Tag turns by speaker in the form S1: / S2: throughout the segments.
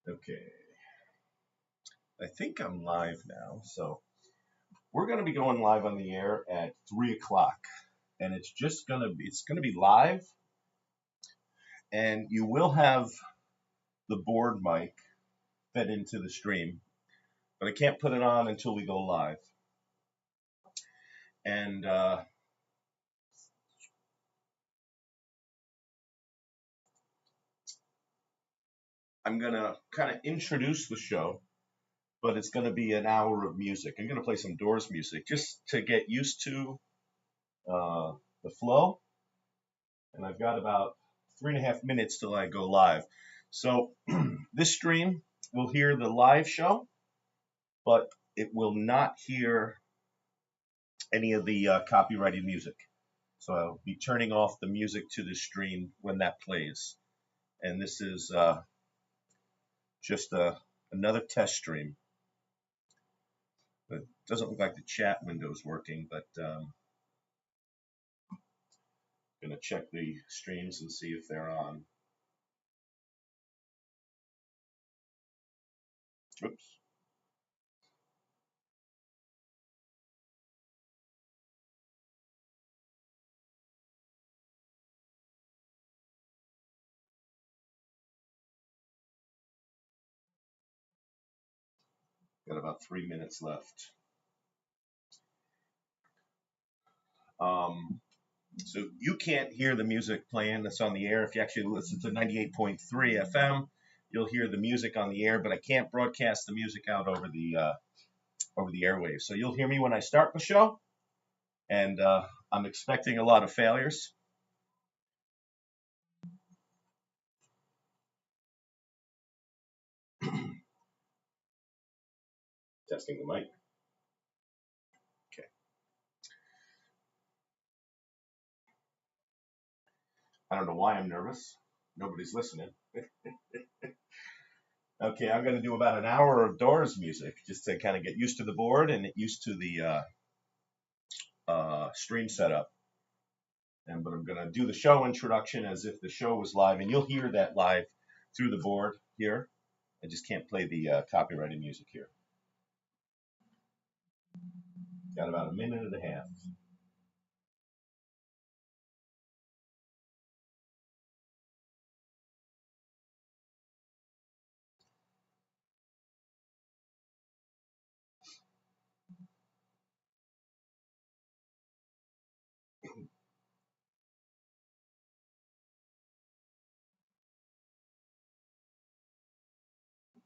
S1: Okay, I think I'm live now. So we're going to be going live on the air at 3 o'clock, and it's gonna be live, and you will have the board mic fed into the stream, but I can't put it on until we go live. And I'm gonna kind of introduce the show, but it's gonna be an hour of music. I'm gonna play some Doors music just to get used to the flow, and I've got about 3.5 minutes till I go live. So this stream will hear the live show, but it will not hear any of the copyrighted music. So I'll be turning off the music to the stream when that plays. And this is just another test stream. It doesn't look like the chat window is working, but I'm going to check the streams and see if they're on. Oops. Got about 3 minutes left. So you can't hear the music playing that's on the air. If you actually listen to 98.3 FM, you'll hear the music on the air, but I can't broadcast the music out over the airwaves. So you'll hear me when I start the show, and I'm expecting a lot of failures. Testing the mic. Okay. I don't know why I'm nervous. Nobody's listening. Okay, I'm going to do about an hour of Doors music just to kind of get used to the board and get used to the stream setup. But I'm going to do the show introduction as if the show was live, and you'll hear that live through the board here. I just can't play the copyrighted music here. Got about a minute and a half.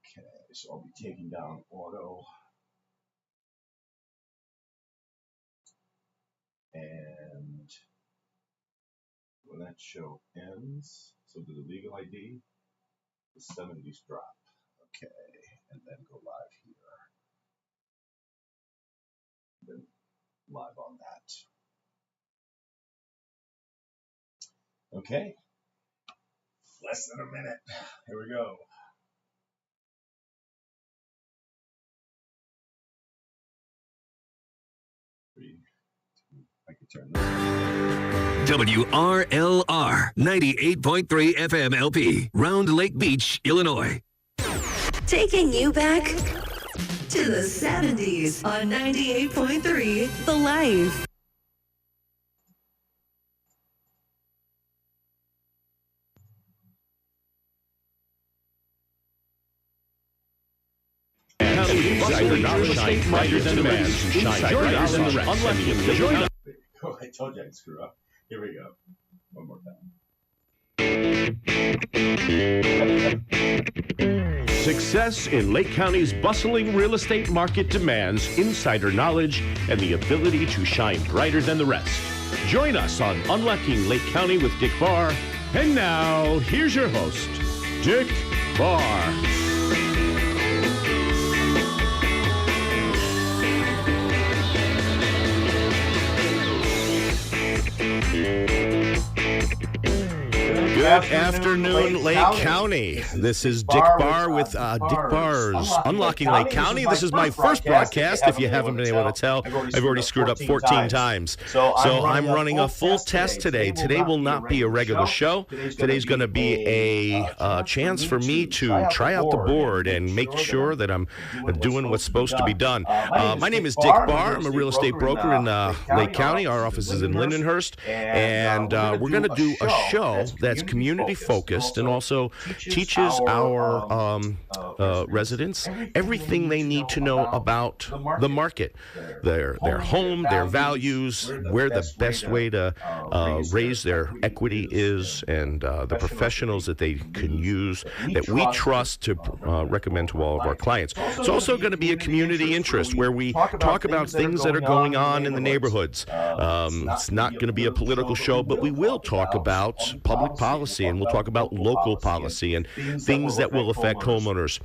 S1: Okay, so I'll be taking down auto. And when that show ends, so do the legal ID, the 70s drop. Okay, and then go live here. Then live on that. Okay, less than a minute. Here we go. I can turn this.
S2: WRLR 98.3 FM LP, Round Lake Beach, Illinois.
S3: Taking you back to the 70s on 98.3 The Life.
S1: I told you I'd screw up. Here we go. One more time.
S4: Success in Lake County's bustling real estate market demands insider knowledge and the ability to shine brighter than the rest. Join us on Unlocking Lake County with Dick Barr. And now, here's your host, Dick Barr. Good afternoon, Lake County. This is Dick Barr with Dick Barr's Unlocking Lake County. This is my first broadcast. If you haven't been able to tell, I've already screwed up 14 times. So I'm running a full test today. Today will not be a regular show. Today's going to be a chance for me to try out the board and make sure that I'm doing what's supposed to be done. My name is Dick Barr. I'm a real estate broker in Lake County. Our office is in Lindenhurst, and we're going to do a show that's community focused and also teaches our residents everything they need to know about the market, their home, their values, where the best way to raise their equity is, and the professionals that they can use that we trust to recommend to all of our clients. It's also going to be a community interest where we talk about things that are going on in the neighborhoods. It's not going to be a political show, but we will talk about public policy, and we'll talk about local policy and things that will affect homeowners.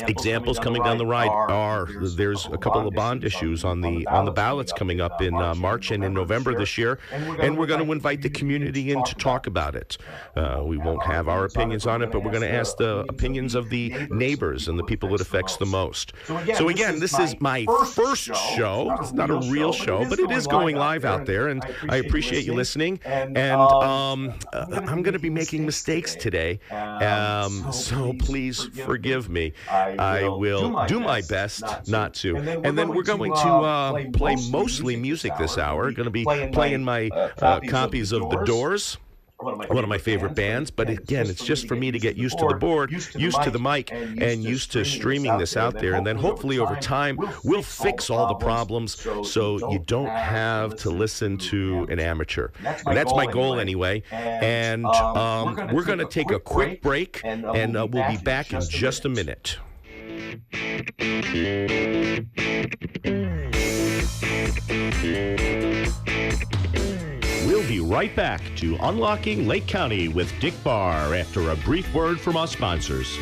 S4: Examples coming down the ride are there's a couple of bond issues on the ballots coming up in March and in November this year, and we're going to invite the community in to talk about it. We won't have our opinions on it, but we're going to ask the opinions of the neighbors and the people it affects the most. So again, this is my first show. It's not a real show, but it is going live out there, and I appreciate you listening. And I'm going to be making mistakes today, so please forgive me. I will do my best not to. And then we're going to play mostly music this hour. Going to be playing my copies of The Doors, one of my favorite bands, but again, it's just for me to get used to the board, used to the mic, and used to streaming this out there. And then hopefully over time, we'll fix all the problems so you don't have to listen to an amateur. And that's my goal anyway. And we're going to take a quick break, and we'll be back in just a minute. We'll be right back to Unlocking Lake County with Dick Barr after a brief word from our sponsors.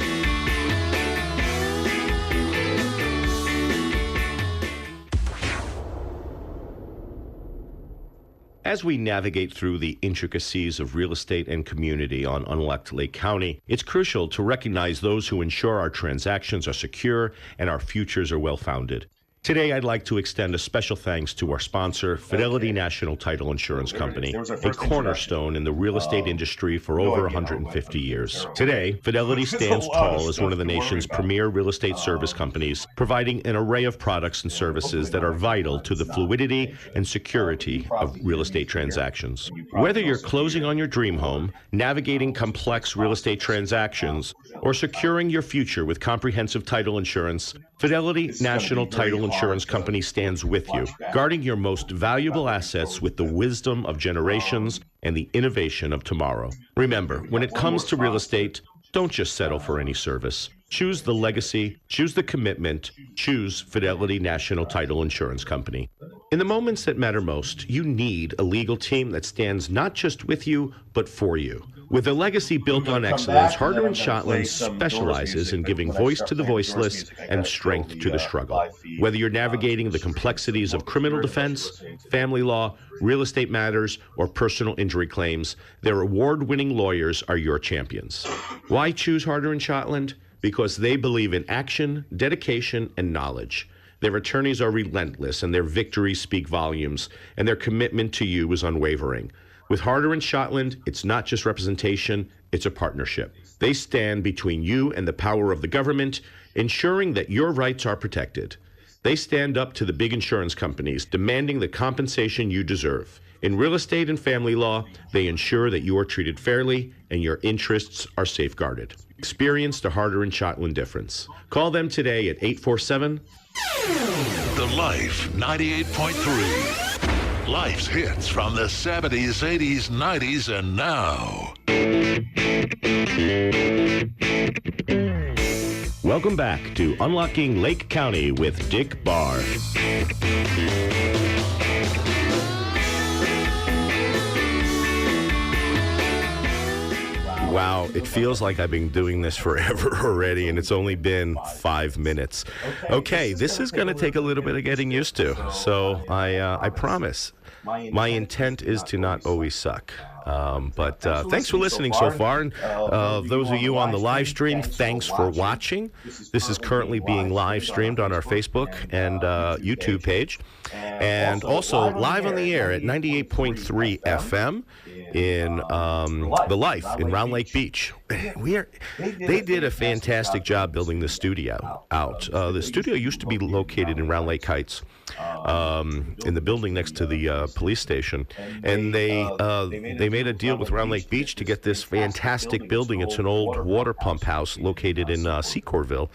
S4: As we navigate through the intricacies of real estate and community on Unlocked Lake County, it's crucial to recognize those who ensure our transactions are secure and our futures are well-founded. Today, I'd like to extend a special thanks to our sponsor, Fidelity National Title Insurance Company, a cornerstone in the real estate industry for over 150 years. Today, Fidelity stands tall as one of the nation's premier real estate service companies, providing an array of products and services that are vital to the fluidity and security of real estate transactions. Whether you're closing on your dream home, navigating complex real estate transactions, or securing your future with comprehensive title insurance, Fidelity National Title Insurance Company stands with you, guarding your most valuable assets with the wisdom of generations and the innovation of tomorrow. Remember, when it comes to real estate, don't just settle for any service. Choose the legacy, choose the commitment, choose Fidelity National Title Insurance Company. In the moments that matter most, you need a legal team that stands not just with you, but for you. With a legacy built on excellence, Harder & Shotland specializes in giving voice to the voiceless and strength to the struggle. Whether you're navigating the complexities of criminal defense, family law, real estate matters, or personal injury claims, their award-winning lawyers are your champions. Why choose Harder & Shotland? Because they believe in action, dedication, and knowledge. Their attorneys are relentless, and their victories speak volumes, and their commitment to you is unwavering. With Harder & Shotland, it's not just representation, it's a partnership. They stand between you and the power of the government, ensuring that your rights are protected. They stand up to the big insurance companies, demanding the compensation you deserve. In real estate and family law, they ensure that you are treated fairly and your interests are safeguarded. Experience the Harder & Shotland difference. Call them today at 847.
S5: The Life 98.3. Life's hits from the 70s, 80s, 90s, and now.
S4: Welcome back to Unlocking Lake County with Dick Barr. Wow, it feels like I've been doing this forever already, and it's only been 5 minutes. Okay, this is going to take a little bit of getting used to, so I promise. My intent is to not always suck.
S6: But thanks for listening so far. And those of you on the live stream, thanks for watching. This is currently being live streamed on our Facebook and YouTube page. And also live on the air at 98.3 FM in The Life in Round Lake Beach. They did a fantastic job building the studio out. The studio used to be located in Round Lake Heights, in the building next to the police station, and they made a deal with Round Lake Beach to get this fantastic building. It's an old water pump house located in Secorville,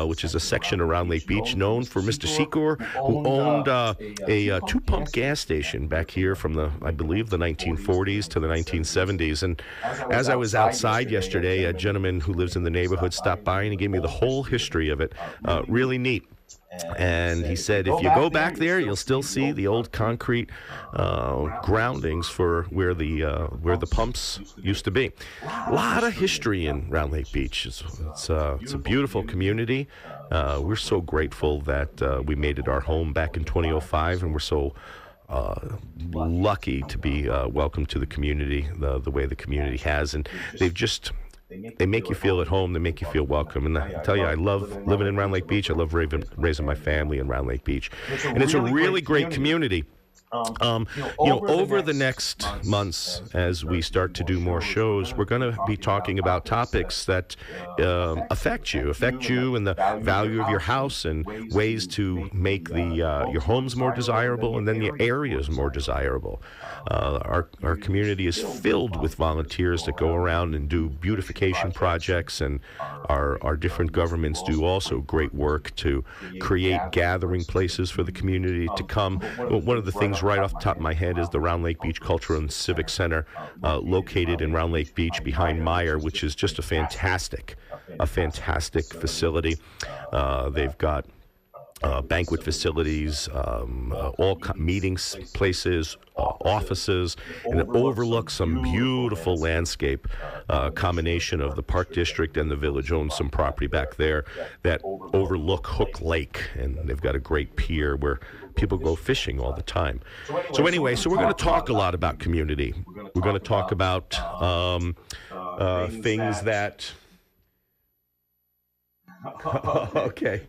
S6: which is a section of Round Lake Beach known for Mr. Secor, who owned a two-pump gas station back here from I believe the 1940s to the 1970s. And as I was outside yesterday, a gentleman who lives in the neighborhood stopped by and he gave me the whole history of it. Really neat. And he said, if you go back there, you'll still see the old concrete groundings for where the pumps used to be. A lot of history in Round Lake Beach. It's a beautiful community. We're so grateful that we made it our home back in 2005, and we're so lucky to be welcomed to the community the way the community has. And they make you feel at home. They make you feel welcome. And I tell you, I love living in Round Lake Beach. I love raising my family in Round Lake Beach. And it's a really great community. Over the next months, as we start to do more shows, we're going to be talking about topics that affect you and the value of your house, and ways to make your homes more desirable and then your areas more desirable. Our community is filled with volunteers that go around and do beautification projects, and our different governments do also great work to create gathering places for the community to come. One of the things right off the top of my head is the Round Lake Beach Cultural and Civic Center, located in Round Lake Beach behind Meyer, which is just a fantastic facility. They've got banquet facilities, all meetings places, offices, and it overlooks some beautiful landscape. Combination of the Park District and the village owns some property back there that overlook Hook Lake, and they've got a great pier where people go fishing all the time. So we're going to talk a lot about community. We're going to talk about things that... Okay.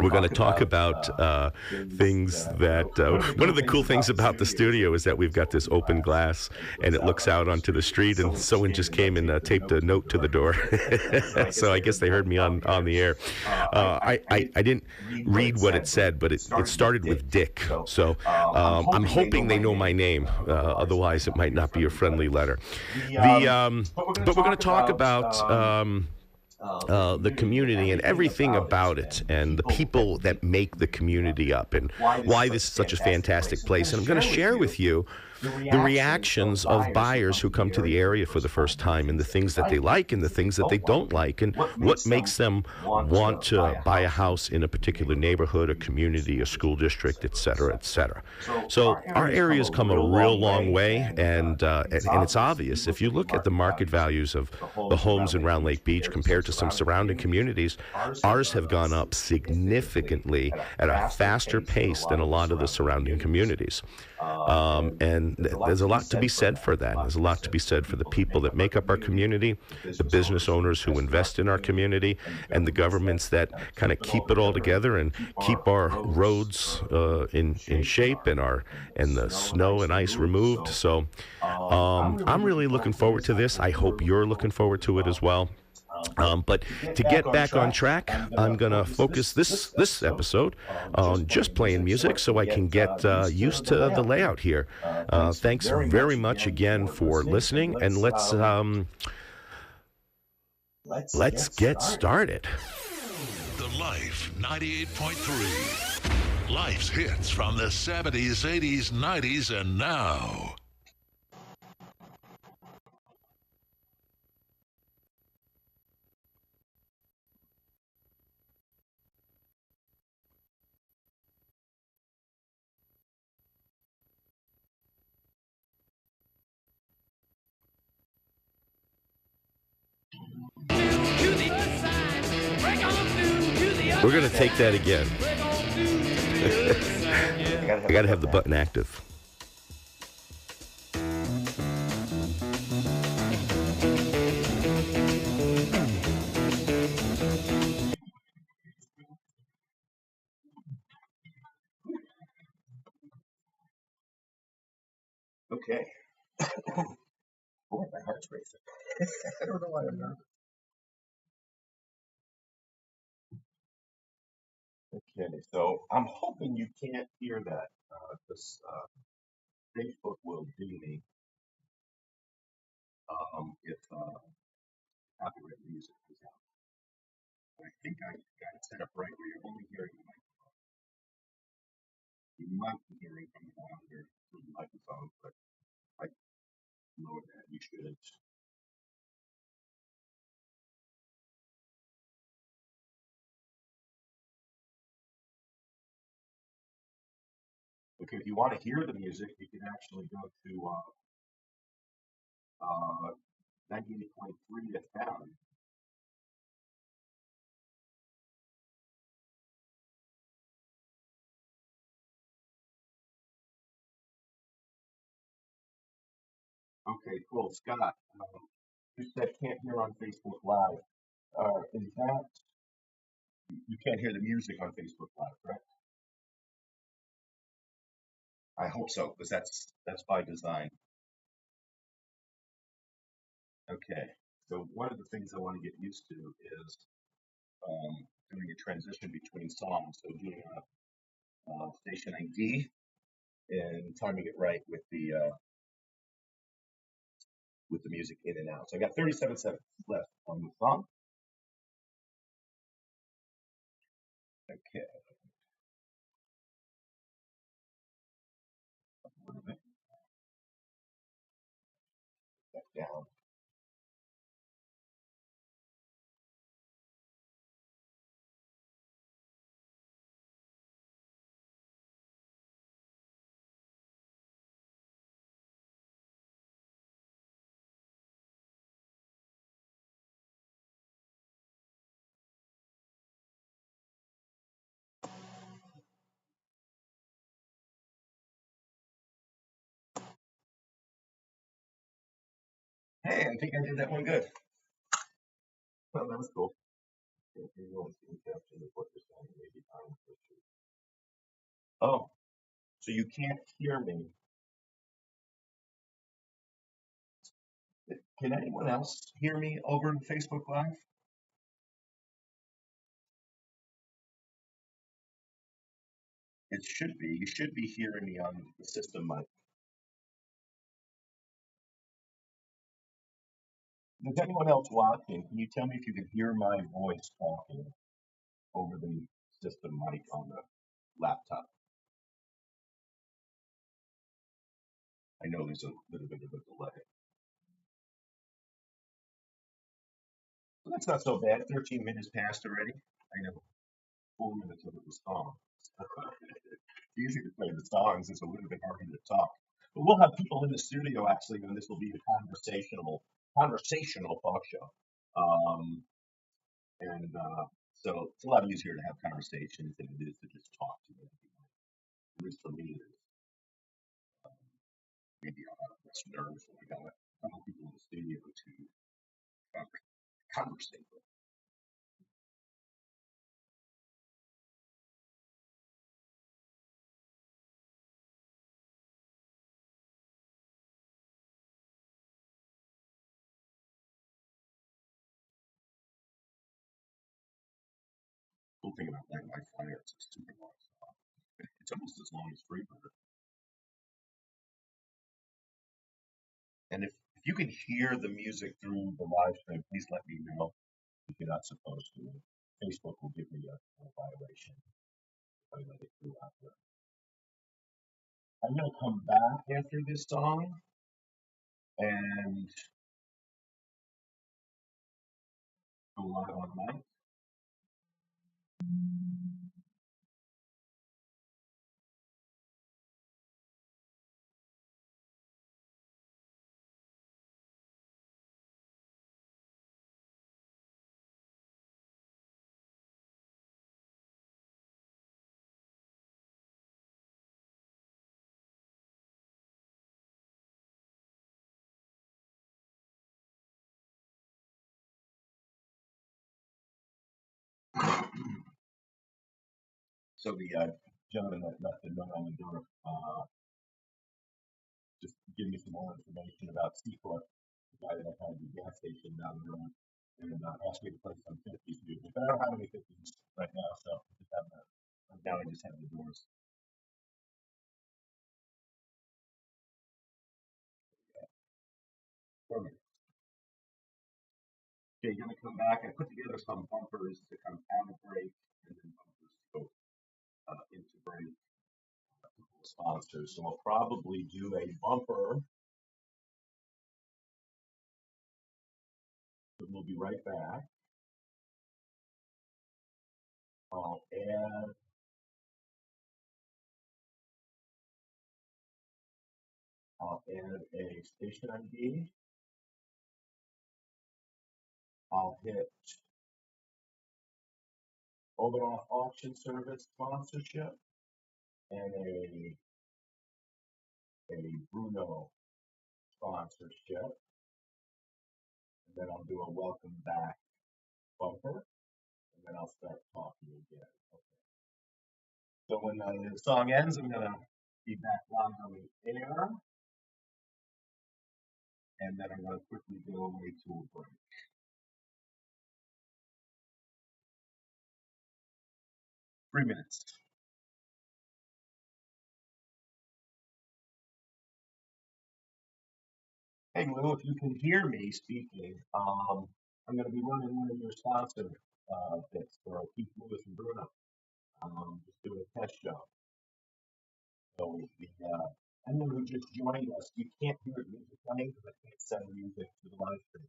S6: We're going to talk about things that... one of the cool things about the studio is that we've got this open glass, and it looks out onto the street, and someone just came and taped a note to the door. So I guess they heard me on the air. I didn't read what it said, but it started with Dick. So I'm hoping they know my name. Otherwise, it might not be a friendly letter. But we're going to talk about... the community and everything about it, and the people that make the community up, and why this is such a fantastic place. And I'm going to share with you the reactions of buyers who come to the area for the first time, and the things that they like and the things that they don't like, and what makes them want to buy a house in a particular neighborhood, a community, a school district, et cetera, et cetera. So our area's come a real long way, and it's obvious. If you look at the market values of the homes in Round Lake Beach compared to some surrounding communities, ours have gone up significantly at a faster pace than a lot of the surrounding communities. And there's a lot to be said for that. There's a lot to be said for the people that make up our community, the business owners who invest in our community, and the governments that kind of keep it all together and keep our roads in shape, and the snow and ice removed. So I'm really looking forward to this. I hope you're looking forward to it as well. But to get back on track, I'm going to focus this episode on just playing music so I can get used to the layout here. Thanks very much again for listening, and let's get started.
S5: The Life 98.3. Life's hits from the 70s, 80s, 90s, and now.
S6: We're going to take that again. I got to have the button active.
S1: Okay. Boy, my heart's racing. I don't know why I'm nervous. Okay, so I'm hoping you can't hear that because Facebook will ding me if copyright music is out. I think I got it set up right where you're only hearing the microphone. You might be hearing from the monitor through the microphone, but I lower that. You shouldn't. Okay, if you want to hear the music, you can actually go to 98.3 FM. Okay, cool. Scott, you said can't hear on Facebook Live. In fact, you can't hear the music on Facebook Live, correct? I hope so, because that's by design. Okay. So one of the things I want to get used to is doing a transition between songs. So doing a station ID and timing it right with the music in and out. So I got 37 seconds left on the song. Okay. A little bit back down. Hey, I think I did that one good. Well, that was cool. Oh, so you can't hear me. Can anyone else hear me over Facebook Live? It should be. You should be hearing me on the system mic. Is anyone else watching? Can you tell me if you can hear my voice talking over the system mic on the laptop? I know there's a little bit of a delay. But that's not so bad. 13 minutes passed already. I know 4 minutes of it was song. It's easy to play the songs. It's a little bit harder to talk. But we'll have people in the studio actually, and this will be a conversational talk show. Um, and so it's a lot easier to have conversations than it is to just talk to them. At least for me, it is. Maybe I'll have less nerves when I got a couple people in the studio to conversate with. Cool thing about my Fire, it's super long. It's almost as long as Freebird. And if you can hear the music through the live stream, please let me know if you're not supposed to. Facebook will give me a violation if I let it through out there. I'm going to come back after this song and go live on mic. So the gentleman that left the note on the door give me some more information about Seaport, the guy that I had at the gas station down the road, and asked me to play some 50s music. But I don't have any 50s right now, so right now I just have the Doors. Perfect. Okay, you're gonna come back. I put together some bumpers to come out of break, and then bumpers to go into break. Sponsors, so I'll probably do a bumper. But we'll be right back. I'll add a station ID. I'll hit overall auction service sponsorship and a Bruno sponsorship. And then I'll do a welcome back bumper. And then I'll start talking again. Okay. So when the song ends, I'm going to be back live on the air. And then I'm going to quickly go away to a break. Three minutes. Hey Lou, if you can hear me speaking, I'm going to be running one of your sponsor bits for Keith Lewis and Bruno. Just doing a test show. So anyone who just joined us, you can't hear the music playing because I can't send music to the live stream.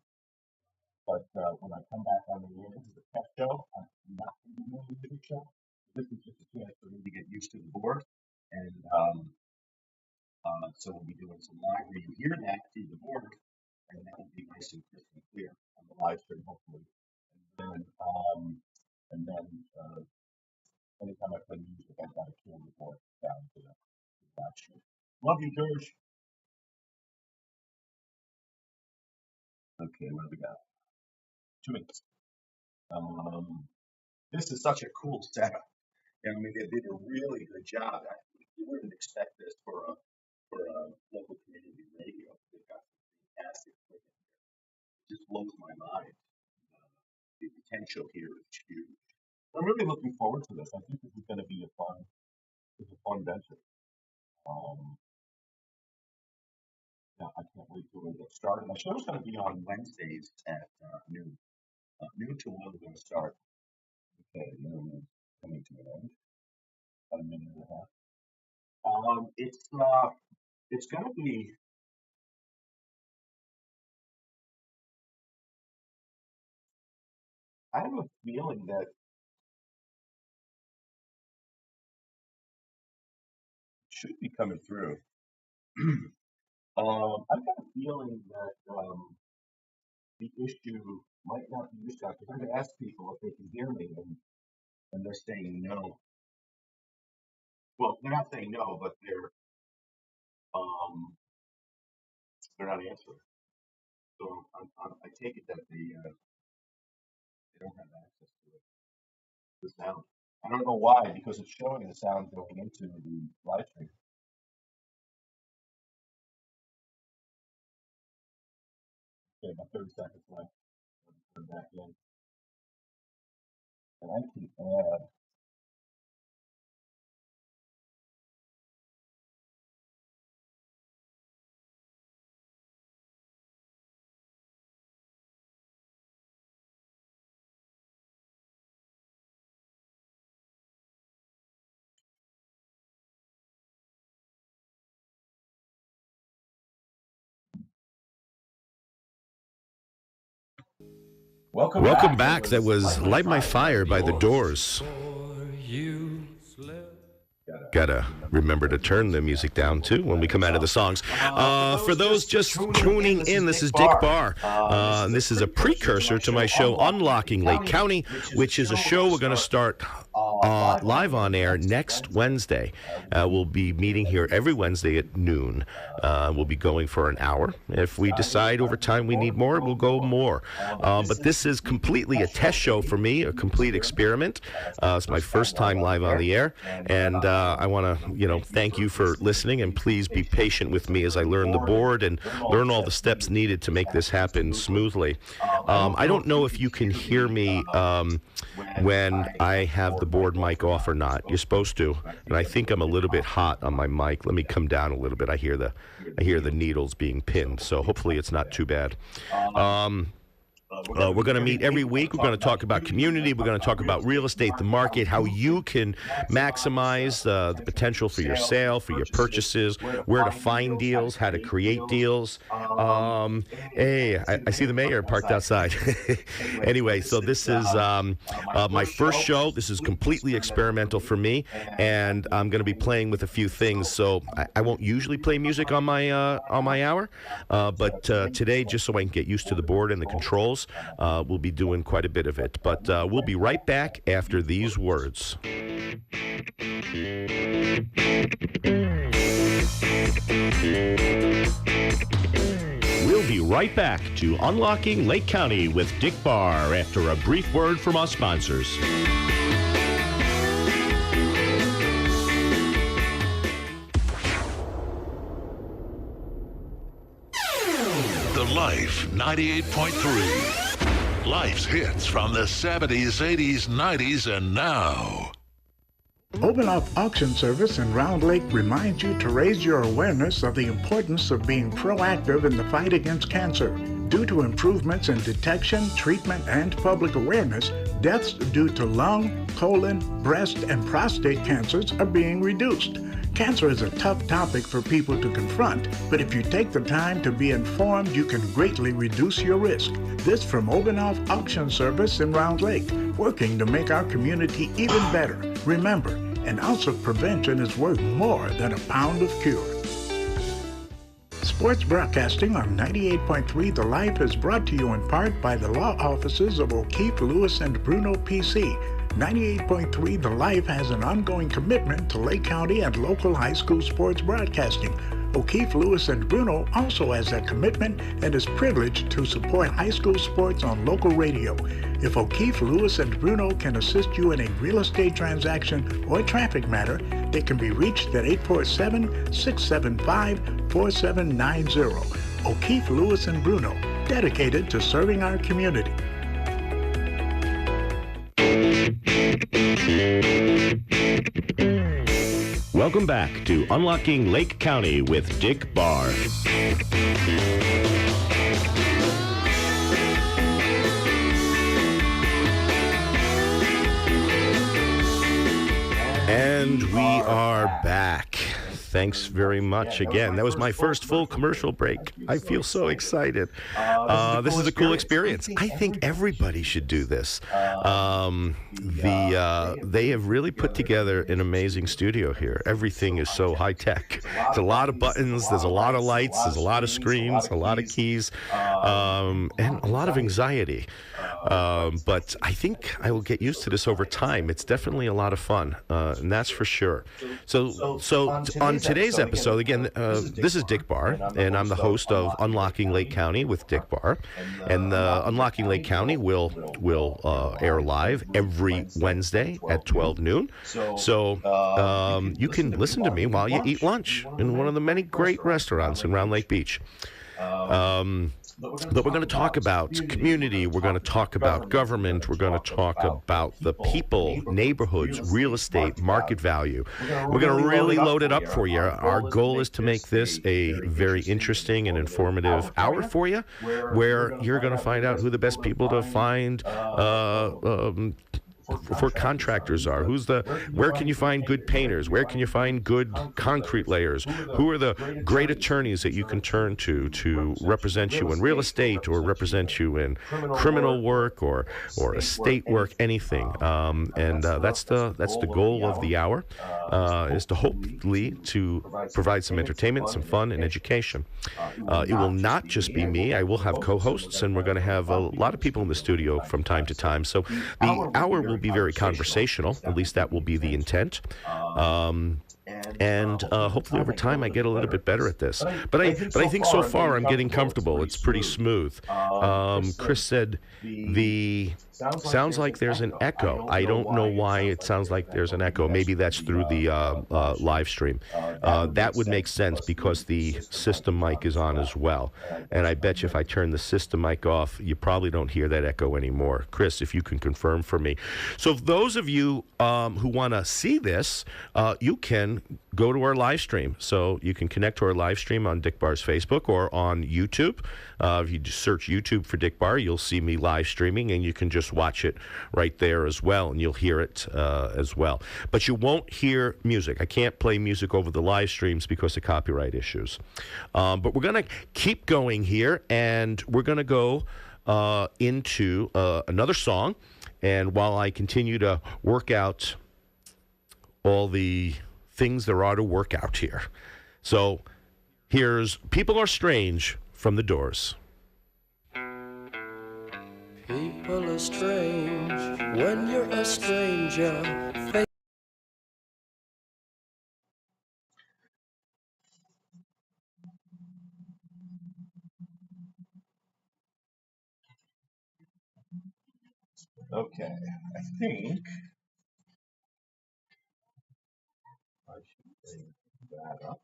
S1: But when I come back on the air, this is a test show. I'm not going to be doing a music show. This is just a chance for me to get used to the board. And so we'll be doing some live where you hear that through the board, and that will be nice and crisp and clear on the live stream, hopefully. And then anytime I play music, I've got to kill the board down to the live stream. Love you, George. Okay, what do we got? 2 minutes. This is such a cool setup. I mean, they did a really good job. You wouldn't expect this for a local community radio. They've got some fantastic equipment here. It just blows my mind. The potential here is huge. I'm really looking forward to this. I think this is going to be a fun venture. Yeah, I can't wait till we get started. My show's going to be on Wednesdays at noon. Noon to 1 we're going to start. Okay, noon coming to an end. About a minute and a half. It's going to be. I have a feeling that it should be coming through. I've got a feeling that the issue might not be this guy because I've asked people if they can hear me, and they're saying no. Well, they're not saying no, but they're not answering. So I take it that they don't have access to the sound. I don't know why, because it's showing the sound going into the live stream. Okay, about 30 seconds left. Put it back in. And I can add.
S6: Welcome back. That was Light My Fire by The Doors. Gotta remember to turn the music down too when we come out of the songs. For those just tuning in, this is Dick Barr. This is a precursor to my show Unlocking Lake County, which is a show we're going to start live on air next Wednesday. We'll be meeting here every Wednesday at noon. We'll be going for an hour. If we decide over time we need more, we'll go more. But this is completely a test show for me, a complete experiment. It's my first time live on the air, and I want to, thank you for listening, and please be patient with me as I learn the board and learn all the steps needed to make this happen smoothly. I don't know if you can hear me when I have the board mic off or not. You're supposed to, and I think I'm a little bit hot on my mic. Let me come down a little bit. I hear the needles being pinned, so hopefully it's not too bad. We're going to meet every week. We're going to talk about community. We're going to talk about real estate, the market, how you can maximize the potential for your sale, for your purchases, where to find deals, how to create deals. Hey, I see the mayor parked outside. Anyway, so this is my first show. This is completely experimental for me, and I'm going to be playing with a few things. So I won't usually play music on my hour, but today, just so I can get used to the board and the controls, we'll be doing quite a bit of it. But we'll be right back after these words. We'll be right back to Unlocking Lake County with Dick Barr after a brief word from our sponsors.
S5: The Life 98.3. Life's hits from the 70s, 80s, 90s, and now.
S7: Obanoff Auction Service in Round Lake reminds you to raise your awareness of the importance of being proactive in the fight against cancer. Due to improvements in detection, treatment, and public awareness, deaths due to lung, colon, breast, and prostate cancers are being reduced. Cancer is a tough topic for people to confront, but if you take the time to be informed, you can greatly reduce your risk. This from Obanoff Auction Service in Round Lake, working to make our community even better. Remember, an ounce of prevention is worth more than a pound of cure. Sports broadcasting on 98.3 The Life is brought to you in part by the law offices of O'Keefe, Lewis, and Bruno, PC. 98.3 The Life has an ongoing commitment to Lake County and local high school sports broadcasting. O'Keefe, Lewis, and Bruno also has that commitment and is privileged to support high school sports on local radio. If O'Keefe, Lewis, and Bruno can assist you in a real estate transaction or traffic matter, they can be reached at 847-675-4790. O'Keefe, Lewis, and Bruno, dedicated to serving our community.
S4: Welcome back to Unlocking Lake County with Dick Barr. And we are back. Thanks very much again. That was my first full commercial break. I feel so excited. This is a cool experience. I think everybody should do this. They have really put together an amazing studio here. Everything is so high tech. There's a lot of buttons. There's a lot of lights. There's a lot of screens. A lot of keys, and a lot of anxiety. But I think I will get used to this over time. It's definitely a lot of fun, and that's for sure. So on today's episode, again, this is Dick Barr, and I'm the host of Unlocking Lake County with Dick Barr. And Unlocking Lake County will air live every Wednesday at 12 noon. So you can listen to me while you eat lunch in one of the many great restaurants in Round Lake Beach. But we're going to talk about community, we're going to talk about government, we're going to talk about the people, neighborhoods, real estate, market value. We're going to really load it up for you. Our goal is to make this a very interesting and informative hour for you, where you're going to find out who the best people to find for contractors are. Where can you find good painters? Where can you find good concrete layers? Who are the great attorneys that you can turn to represent you in real estate, or represent you in criminal work or estate work, anything. And that's the goal of the hour, is to hopefully to provide some entertainment, some fun, and education. It will not just be me. I will have co-hosts, and we're going to have a lot of people in the studio from time to time. So the hour will
S6: be very conversational. At least that will be the intent. And hopefully over time I get a little bit better at this. But I think so far I'm getting comfortable. It's pretty smooth. Chris said the sounds like there's an echo. I don't know why it sounds like there's an echo. Maybe that's through the live stream. That would make sense because the system mic is on as well. And I bet you if I turn the system mic off, you probably don't hear that echo anymore. Chris, if you can confirm for me. So those of you who want to see this, you can go to our live stream. So you can connect to our live stream on Dick Barr's Facebook or on YouTube. If you just search YouTube for Dick Barr, you'll see me live streaming, and you can just watch it right there as well, and you'll hear it as well. But you won't hear music. I can't play music over the live streams because of copyright issues. But we're going to keep going here, and we're going to go into another song. And while I continue to work out all the things there are to work out here. So here's People Are Strange from The Doors.
S8: People are strange when you're a stranger.
S1: Okay, I think I should bring that up.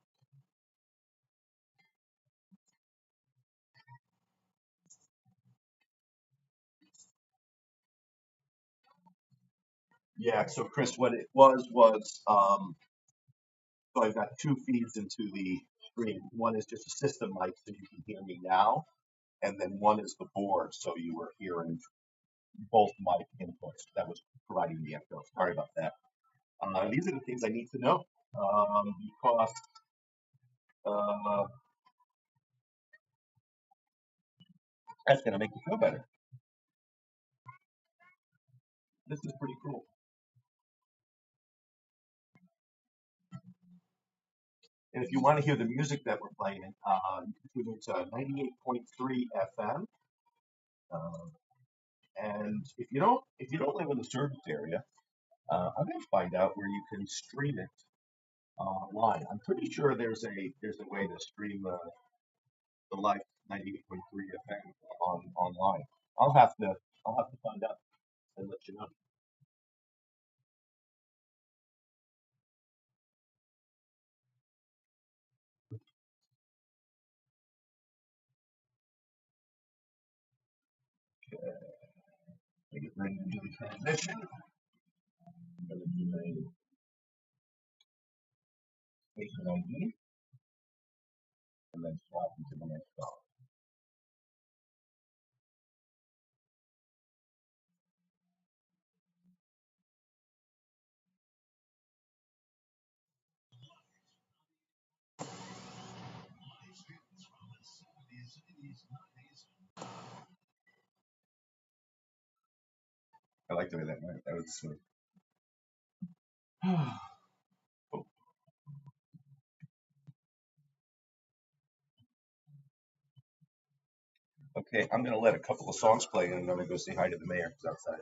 S1: Yeah, so Chris, what it was so I've got two feeds into the stream. One is just a system mic, so you can hear me now, and then one is the board, so you were hearing both mic inputs. That was providing the echo. Sorry about that. These are the things I need to know because that's going to make you feel better. This is pretty cool. And if you want to hear the music that we're playing, you can tune into 98.3 FM. And if you don't live in the service area, I'm going to find out where you can stream it online. I'm pretty sure there's a way to stream the live 98.3 FM online. I'll have to find out and let you know. Okay. I get ready to do the transition. I'm going to do a station ID and then swap into the next song. I like the way that went. That was smooth. Okay, I'm going to let a couple of songs play and I'm going to go say hi to the mayor who's outside.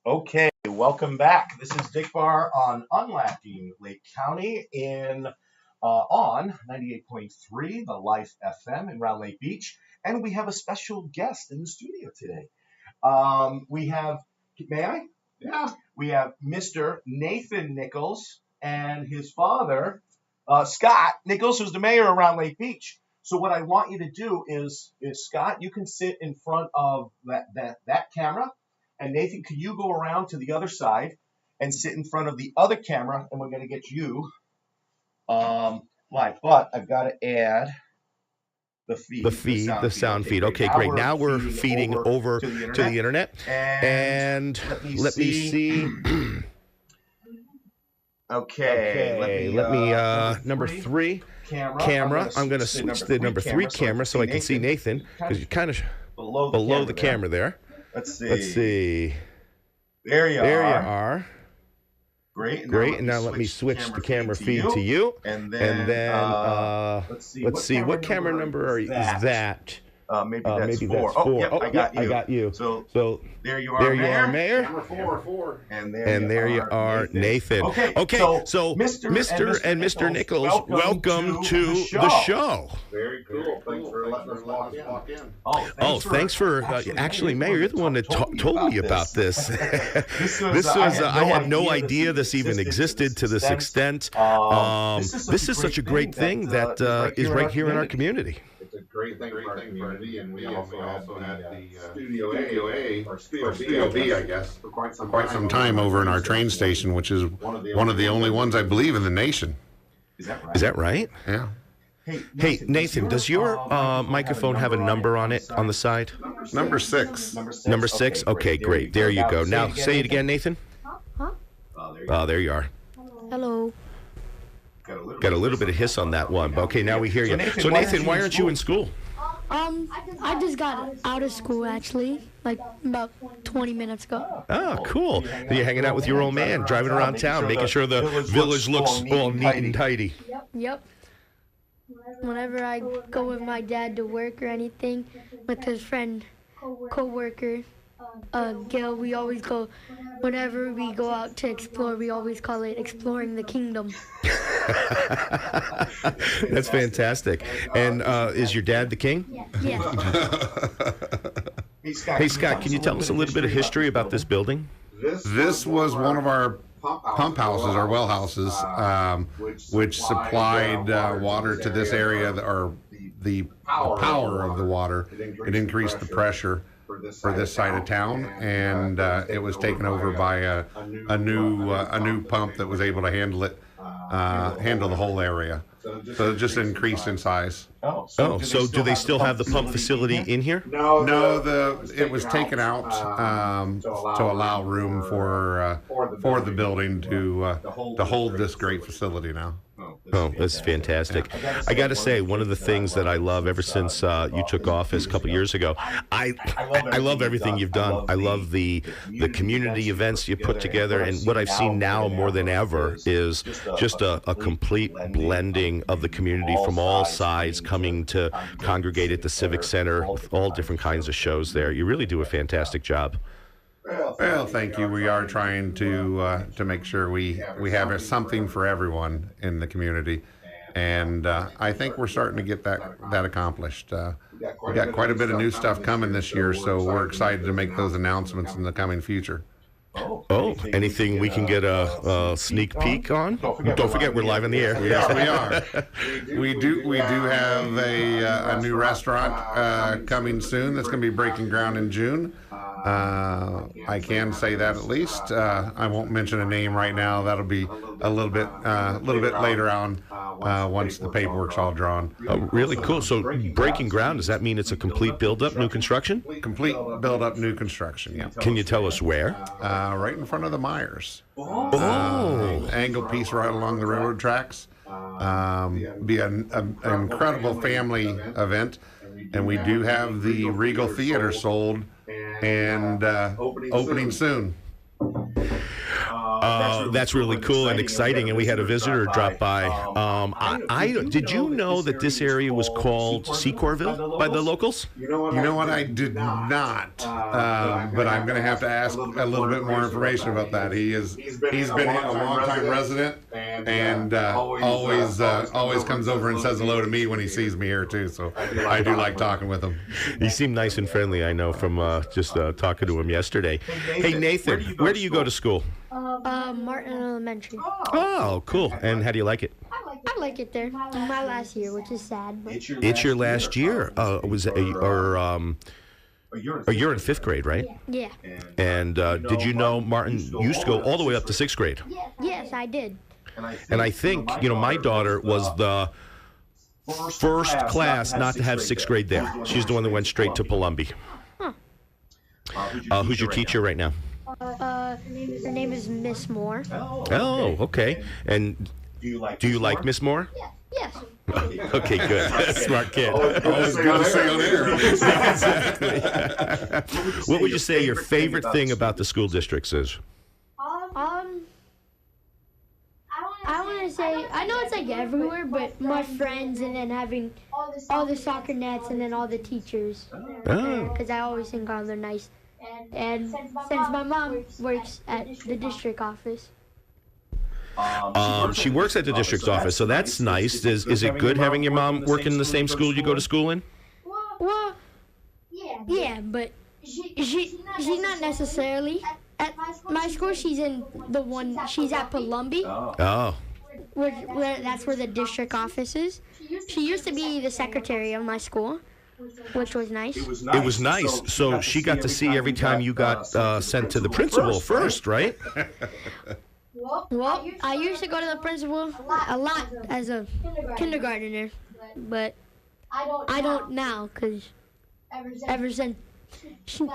S1: Okay, welcome back. This is Dick Barr on Unlacking Lake County on 98.3, the Life FM in Round Lake Beach, and we have a special guest in the studio today. We have, may I? Yeah. We have Mr. Nathan Nichols and his father, Scott Nichols, who's the mayor of Round Lake Beach. So what I want you to do is Scott, you can sit in front of that camera. And Nathan, can you go around to the other side and sit in front of the other camera, and we're going to get you live. But I've got to add the
S6: sound feed. Okay, great. Now we're feeding over to the internet. And let me see.
S1: Okay.
S6: Let me number 3 camera. I'm going to switch to number 3 camera so I can see Nathan, because you're kind of below the camera there.
S1: Let's
S6: see.
S1: There you
S6: are.
S1: Great.
S6: And now let me switch the camera feed to you. And then let's see. What camera number is that?
S1: Maybe that's 4.
S6: Oh, yep,
S1: I got you.
S6: So
S1: there you are, Mayor.
S9: Camera 4.
S1: And
S6: there you are, Nathan. Okay. So Mr. and Mr. Nichols, welcome to the show.
S9: Very cool. Thanks for letting us walk in.
S6: Thanks for actually, Mayor, you're the one that told me about this. I had no idea this even existed to this extent. This is such a great thing that is right here in our community.
S9: It's a great thing for our community, and we also had the Studio A, or Studio B, I guess, for quite some time over in our train station, which is one of the only ones, I believe, in the nation.
S6: Is that right?
S9: Yeah.
S6: Hey, Nathan, does your microphone have a number on it on the side?
S9: Number 6.
S6: Number 6? Okay, great. There you go. Now, say it again, Nathan.
S10: Huh?
S6: Oh, there you are.
S10: Hello.
S6: Got a little bit of hiss on that one, but okay, now we hear you. So Nathan, why aren't you in school?
S10: I just got out of school actually, like about 20 minutes ago.
S6: Oh, cool. You're hanging out with your old man, driving around town, making sure the village looks all neat and tidy.
S10: Yep. Whenever I go with my dad to work or anything, with his friend, co-worker, Gil, we always go, whenever we go out to explore, we always call it exploring the kingdom.
S6: That's fantastic. And is your dad the king?
S10: Yeah.
S6: Hey, Scott, can you tell us a little bit of history about this building?
S9: This was one of our pump houses, our well houses, which supplied water to this area, or the power of the water. It increased the pressure for this side of town, and it was taken over by a new pump that was able to handle the whole area. So it just increased in size.
S6: So do they still have the pump facility in here?
S9: No, it was taken out to allow room for the building to hold this great facility now.
S6: Oh, that's fantastic. I got to say, one of the things that I love ever since you took office a couple years ago, I love everything you've done. I love the community events you put together, and what I've seen now more than ever is just a complete blending of the community from all sides coming to congregate at the Civic Center with all different kinds of shows there. You really do a fantastic job.
S9: Well, thank you. We are trying to make sure we have something for everyone in the community, and I think we're starting to get that accomplished. We got quite a bit of new stuff coming this year, so we're excited to make those announcements in the coming future.
S6: Oh, anything we can get a sneak peek on? Don't forget, we're live on the air.
S9: Yes, we are. We do have a new restaurant coming soon that's going to be breaking ground in June. I can say that at least. I won't mention a name right now. That'll be a little bit later on once the paperwork's all drawn.
S6: Oh, really cool. So breaking ground, does that mean it's a complete build-up, new construction?
S9: Complete build-up, new construction, yeah.
S6: Can you tell us where?
S9: Right in front of the Myers.
S6: Oh.
S9: Angle piece right along the railroad tracks. Be an incredible family event. And we do have the Regal Theater sold and opening soon.
S6: That's really cool and exciting. And we had a visitor drop by. Did you know that this area was called Secorville by the locals?
S9: You know what? I did not. But I'm going to have to ask a little bit more information about that. He's been a long-time resident and always comes over and says hello to me when he sees me here too. So I do like talking with him.
S6: He seemed nice and friendly. I know from just talking to him yesterday. Hey Nathan, where do you go to school?
S10: Martin Elementary.
S6: Oh, cool. And how do you like it?
S10: I like it there. My last year, which is sad. But...
S6: It's your last year. You're in 5th grade, right?
S10: Yeah.
S6: And did you know Martin used to go all the way up to 6th grade?
S10: Yes, I did.
S6: And I think, my daughter was the first class not to have 6th grade there. She's the one that went straight to Palumbi.
S10: Huh.
S6: Who's your teacher right now?
S10: Her name is Miss Moore.
S6: Oh, okay. And do you like Miss Moore?
S10: Yes.
S6: Okay, good. Smart kid.
S9: Always good to say on air.
S6: Exactly. What would you say your favorite thing about the school districts is?
S10: I want to say, I know it's like everywhere, but my friends and then having all the soccer nets and then all the teachers. Because I always think they're nice. And since my mom works at the district office.
S6: She works at the district's office, so that's nice. Is it good having your mom work in the same school you go to school in?
S10: Well, yeah, but she's not necessarily at my school. She's in she's at Palumbi.
S6: Oh.
S10: Where that's where the district office is. She used to be the secretary of my school, which was nice.
S6: It was nice. So she got to see every time you got sent to the principal first, right?
S10: Well, I used to go to the principal a lot as a kindergartner, but I don't now because ever since she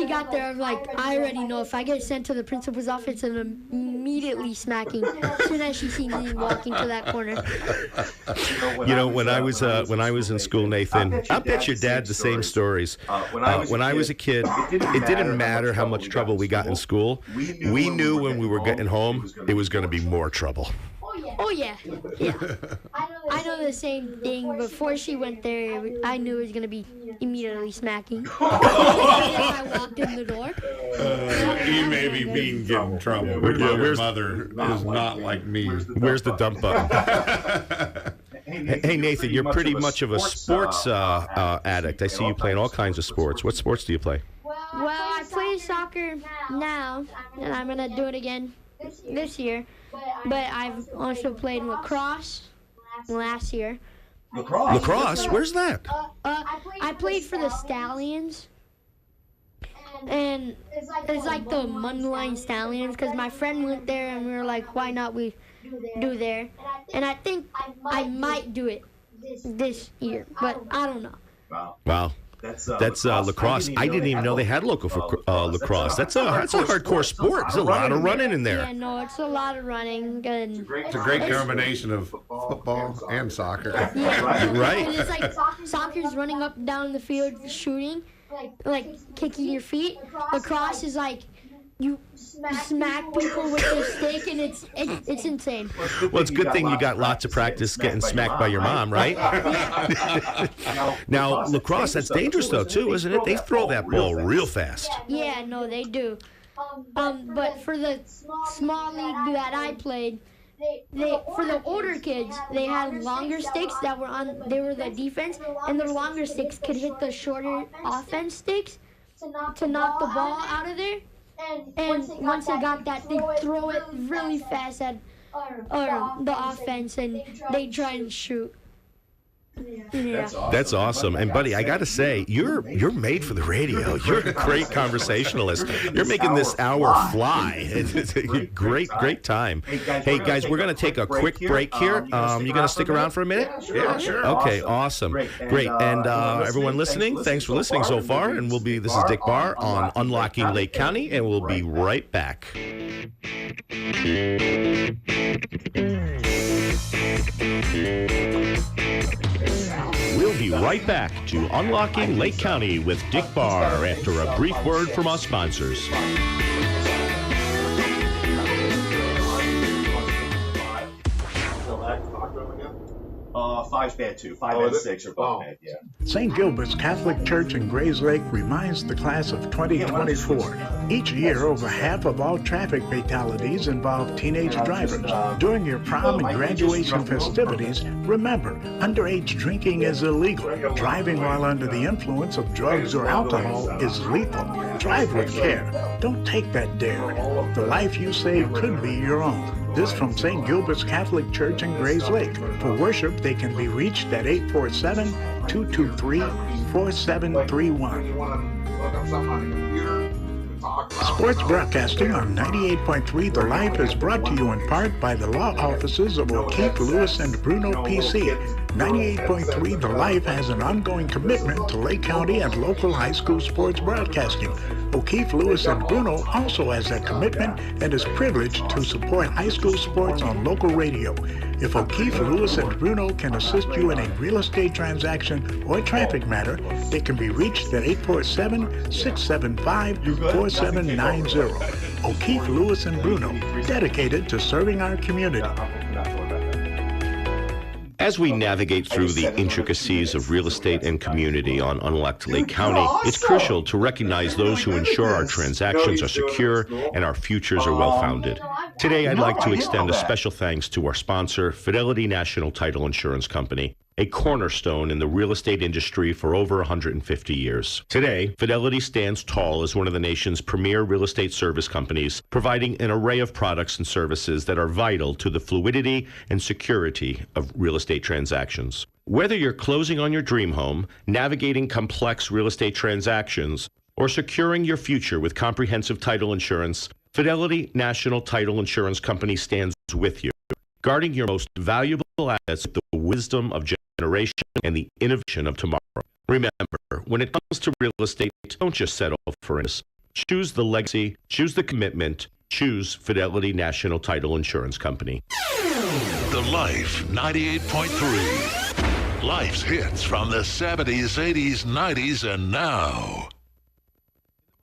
S10: got there, I'm like, I already know if I get sent to the principal's office, I'm immediately smacking as soon as she sees me walking to that corner.
S6: When I was in school, Nathan, I bet your dad the same stories. When I was a kid, it didn't matter how much trouble we got in school. We knew when we were getting home, it was going to be more trouble.
S10: Oh, yeah. I know the same thing. Before she went there, I knew it was going to be immediately smacking. I walked in the door.
S9: You may be being get in trouble. Your mother is not like me.
S6: Where's the dump button? Hey, Nathan, you're pretty much of a sports addict. I see you playing all kinds of sports. What sports do you play?
S10: Well, I play soccer now, and I'm going to do it again this year. But I've also played lacrosse last year.
S6: Lacrosse? Where's that?
S10: I played for the Stallions. And it's like the Mundline Stallions because my friend went there and we were like, why not we do there? And I think I might do it this year, but I don't know.
S6: Wow. That's lacrosse. I didn't even know they had local for lacrosse. That's a hardcore sport. There's a lot of running in there.
S10: Yeah, no, it's a lot of running.
S9: It's a great combination of football and soccer.
S10: Yeah,
S6: right.
S10: And it's like soccer's running up and down the field shooting, like kicking your feet. Lacrosse is like you smack people with your stick, and it's insane.
S6: Well, it's a good thing you got lots of practice getting smacked by your mom, right? Now, lacrosse, that's dangerous, though, too, isn't it? They throw that ball real fast.
S10: Yeah, no, they do. But for the small league that I played, for the older kids, they had longer sticks that they were the defense, and their longer sticks could hit the shorter offense sticks to knock the ball out of there. And once they got that, they throw it really fast at the offense, and they try and shoot. Yeah.
S6: That's awesome. And buddy, I got to say, you're made for the radio. You're a great conversationalist. You're making this hour fly. It's a great time. Hey guys, we're going to take a quick break here. You going to stick around for a minute?
S9: Yeah, sure.
S6: Okay, awesome. Great. And everyone listening, thanks for listening so far. And this is Dick Barr on Unlocking Lake County, and we'll be right back. We'll be right back to Unlocking Lake County with Dick Barr after a brief word from our sponsors.
S1: Five's bad too. 5 and 6 are both bad, yeah.
S7: St. Gilbert's Catholic Church in Grays Lake reminds the class of 2024. Each year, over half of all traffic fatalities involve teenage drivers. During your prom and graduation festivities, remember, underage drinking is illegal. Driving while under the influence of drugs or alcohol is lethal. Drive with care. Don't take that dare. The life you save could be your own. This from St. Gilbert's Catholic Church in Grays Lake. For worship, they can be reached at 847-223-4731. Sports broadcasting on 98.3 The Life is brought to you in part by the law offices of O'Keefe, Lewis, and Bruno PC. 98.3 The Life has an ongoing commitment to Lake County and local high school sports broadcasting. O'Keefe, Lewis, and Bruno also has that commitment and is privileged to support high school sports on local radio. If O'Keefe, Lewis, and Bruno can assist you in a real estate transaction or traffic matter, they can be reached at 847-675-4790. O'Keefe, Lewis, and Bruno, dedicated to serving our community.
S6: As we navigate through the intricacies of real estate and community on unlocked Lake County, it's crucial to recognize those who ensure our transactions are secure and our futures are well-founded. Today, I'd like to extend a special thanks to our sponsor, Fidelity National Title Insurance Company, a cornerstone in the real estate industry for over 150 years. Today, Fidelity stands tall as one of the nation's premier real estate service companies, providing an array of products and services that are vital to the fluidity and security of real estate transactions. Whether you're closing on your dream home, navigating complex real estate transactions, or securing your future with comprehensive title insurance, Fidelity National Title Insurance Company stands with you, guarding your most valuable assets with the wisdom of generation and the innovation of tomorrow. Remember, when it comes to real estate, don't just settle for this. Choose the legacy, choose the commitment, choose Fidelity National Title Insurance Company.
S5: The Life 98.3. Life's hits from the 70s, 80s, 90s, and now.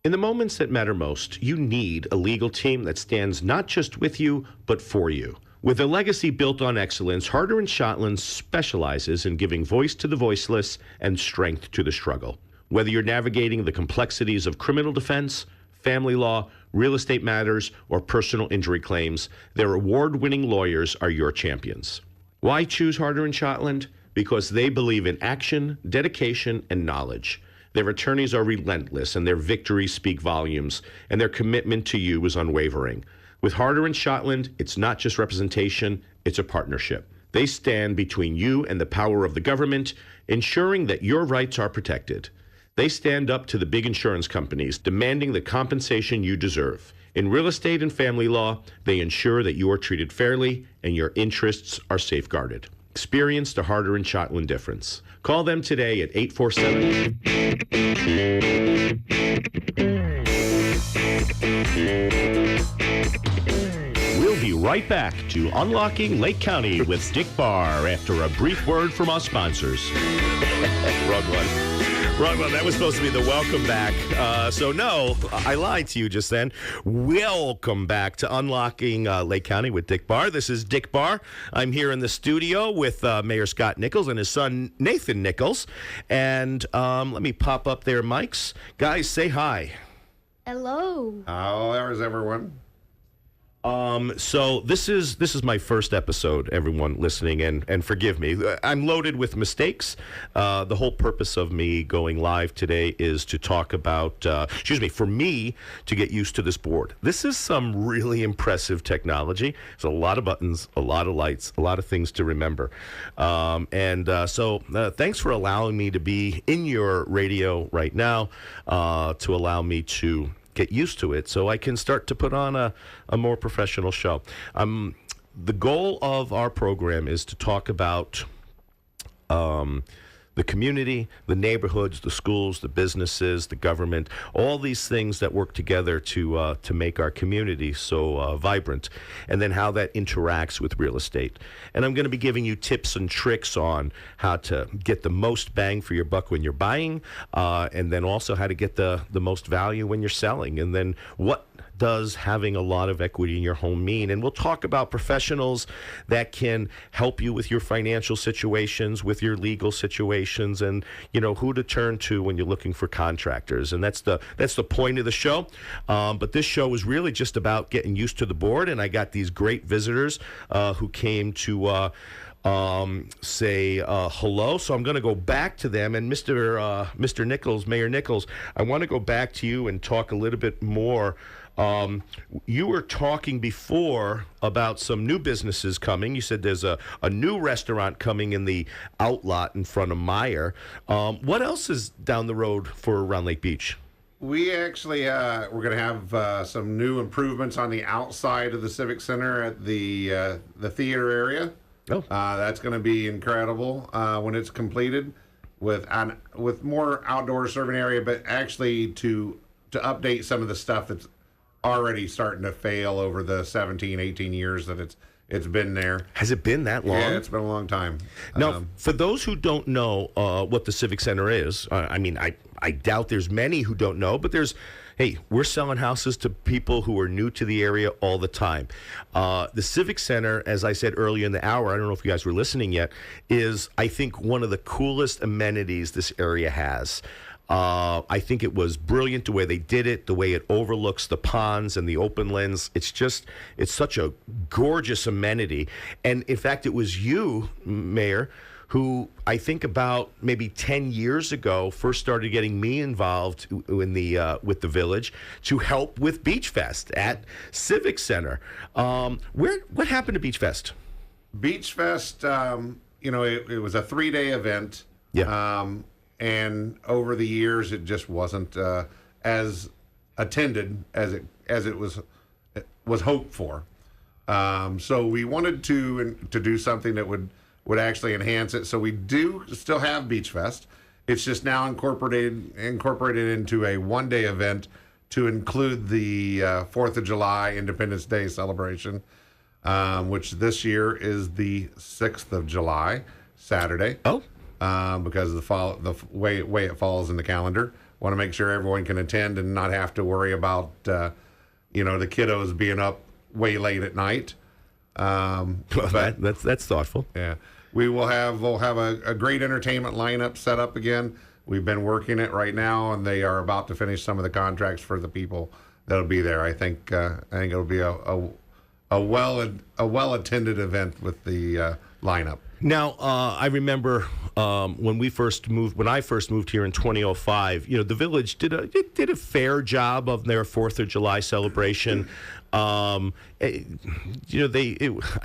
S6: In the moments that matter most, you need a legal team that stands not just with you, but for you. With a legacy built on excellence, Harder & Shotland specializes in giving voice to the voiceless and strength to the struggle. Whether you're navigating the complexities of criminal defense, family law, real estate matters, or personal injury claims, their award-winning lawyers are your champions. Why choose Harder & Shotland? Because they believe in action, dedication, and knowledge. Their attorneys are relentless, and their victories speak volumes, and their commitment to you is unwavering. With Harder & Shotland, it's not just representation, it's a partnership. They stand between you and the power of the government, ensuring that your rights are protected. They stand up to the big insurance companies, demanding the compensation you deserve. In real estate and family law, they ensure that you are treated fairly and your interests are safeguarded. Experience the Harder & Shotland difference. Call them today at 847. We'll be right back to Unlocking Lake County with Dick Barr after a brief word from our sponsors. Wrong one. That was supposed to be the welcome back. So no, I lied to you just then. Welcome back to Unlocking Lake County with Dick Barr. This is Dick Barr. I'm here in the studio with Mayor Scott Nichols and his son Nathan Nichols. And let me pop up their mics. Guys, say hi.
S10: Hello.
S9: Oh, there's everyone.
S6: So this is my first episode, everyone listening, and forgive me. I'm loaded with mistakes. The whole purpose of me going live today is to talk about, for me to get used to this board. This is some really impressive technology. There's a lot of buttons, a lot of lights, a lot of things to remember. So thanks for allowing me to be in your radio right now, to allow me to get used to it so I can start to put on a more professional show. The goal of our program is to talk about the community, the neighborhoods, the schools, the businesses, the government, all these things that work together to make our community so vibrant, and then how that interacts with real estate. And I'm going to be giving you tips and tricks on how to get the most bang for your buck when you're buying, and then also how to get the most value when you're selling, and then what does having a lot of equity in your home mean? And we'll talk about professionals that can help you with your financial situations, with your legal situations, and who to turn to when you're looking for contractors. And that's the point of the show. But this show is really just about getting used to the board, and I got these great visitors who came to say hello. So I'm going to go back to them. And Mr. Nichols, Mayor Nichols, I want to go back to you and talk a little bit more. You were talking before about some new businesses coming. You said there's a new restaurant coming in the outlot in front of Meyer. What else is down the road for Round Lake Beach?
S9: We actually, we're going to have some new improvements on the outside of the Civic Center at the theater area.
S6: Oh.
S9: That's going to be incredible when it's completed with more outdoor serving area, but actually to update some of the stuff that's already starting to fail over the 17, 18 years that it's been there.
S6: Has it been that long?
S9: Yeah, it's been a long time.
S6: Now, for those who don't know what the Civic Center is, I doubt there's many who don't know, but we're selling houses to people who are new to the area all the time. The Civic Center, as I said earlier in the hour, I don't know if you guys were listening yet, is, I think, one of the coolest amenities this area has. I think it was brilliant the way they did it, the way it overlooks the ponds and the open lands. It's such a gorgeous amenity. And in fact, it was you, Mayor, who I think about maybe 10 years ago first started getting me involved in with the village to help with Beach Fest at Civic Center. What happened to Beach Fest?
S9: Beach Fest, it was a 3-day event.
S6: Yeah.
S9: And over the years, it just wasn't as attended as it was hoped for. So we wanted to do something that would actually enhance it. So we do still have Beach Fest. It's just now incorporated into a 1-day event to include the 4th of July Independence Day celebration, which this year is the 6th of July, Saturday.
S6: Oh.
S9: Because of the way it falls in the calendar. Want to make sure everyone can attend and not have to worry about the kiddos being up way late at night.
S6: That's thoughtful.
S9: Yeah, we'll have a great entertainment lineup set up again. We've been working it right now, and they are about to finish some of the contracts for the people that'll be there. I think it'll be a well attended event with the lineup.
S6: Now, I remember when I first moved here in 2005. The village did a fair job of their 4th of July celebration. I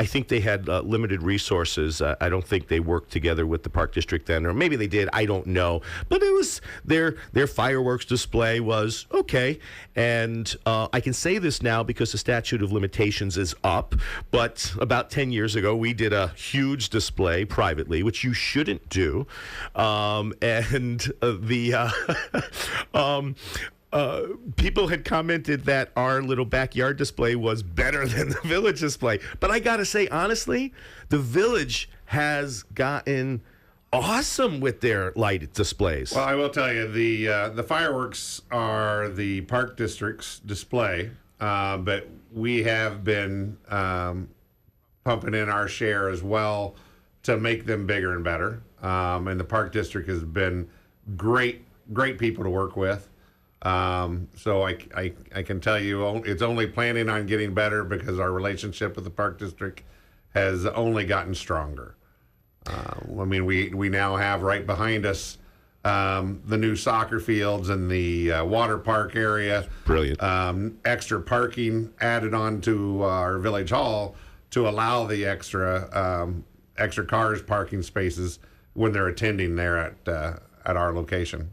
S6: think they had limited resources. I don't think they worked together with the Park District then, or maybe they did. I don't know. But it was their fireworks display was okay. And I can say this now because the statute of limitations is up. But about 10 years ago, we did a huge display privately, which you shouldn't do. People had commented that our little backyard display was better than the village display. But I got to say, honestly, the village has gotten awesome with their light displays.
S9: Well, I will tell you, the fireworks are the Park District's display, but we have been pumping in our share as well to make them bigger and better. And the Park District has been great people to work with. So I can tell you it's only planning on getting better because our relationship with the Park District has only gotten stronger. We now have right behind us the new soccer fields and the water park area.
S6: Brilliant.
S9: Extra parking added on to our village hall to allow the extra cars parking spaces when they're attending there at our location.